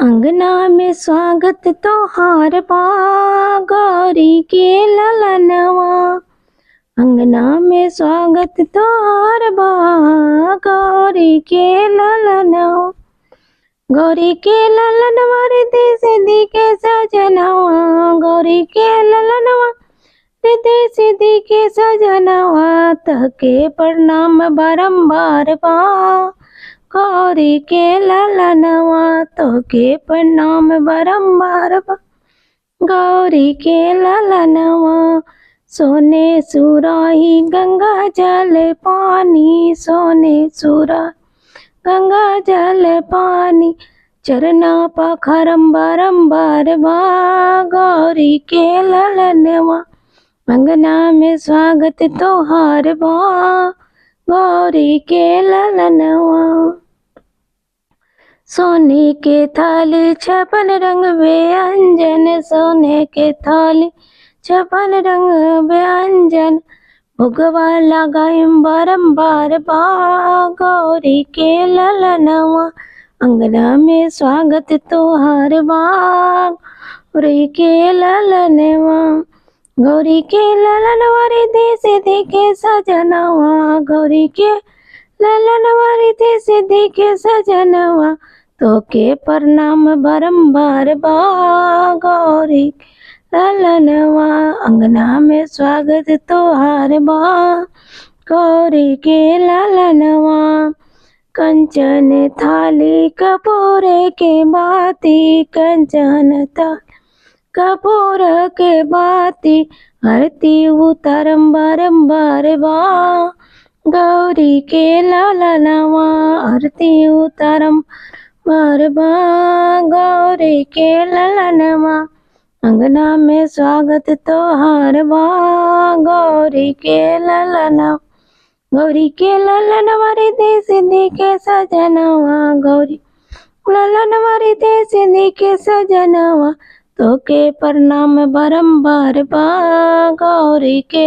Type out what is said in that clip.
अंगना में स्वागत तोहार बा, गौरी के ललनवा। अंगना में स्वागत तोहार बा, गौरी के ललनवा। गौरी के ललनवा रिद्धि सिद्धि के सजनवा, गौरी के ललनवा रिद्धि सिद्धि के सजनवा। तहके प्रणाम बारंबार बा, गौरी के ललनवा। तोहके प्रणाम बारंबार बा, गौरी के ललनवा। सोने सुराही गंगा जल पानी, सोने सुराही गंगा जल पानी। चरना पखरम बारंबार बा, गौरी के ललनवा। अंगना में स्वागत तोहार बा, गौरी के ललनवा। सोने के थाली छपन रंग व्यंजन, सोने के थाली छपन रंग व्यंजन। भोगवा लगायम बारंबार बा, गौरी के ललनवा। अंगना में स्वागत तोहार बा, गौरी के ललनवा। गौरी के ललनवा रिद्धि सिद्धि के सजनवा, गौरी के ललनवा रिद्धि सिद्धि के सजनवा। तोहके प्रणाम बारंबार बा, गौरी ललनवा। अंगना में स्वागत तोहार बा, गौरी के ललनवा। कंचन थाली कपूर के बाती, कंचन थाली कपूर के बाती। आरती उतारम बारंबार बा, गौरी के ललनवा। आरती उतारम बार बा, गौरी के ललनवा। अंगना में स्वागत तोहार बा, गौरी के ललनवा। गौरी के ललनवा रिद्धि सिद्धि के सजनवा, गौरी ललनवा रिद्धि सिद्धि के सजनवा। तोहके प्रणाम बारंबार बा, गौरी के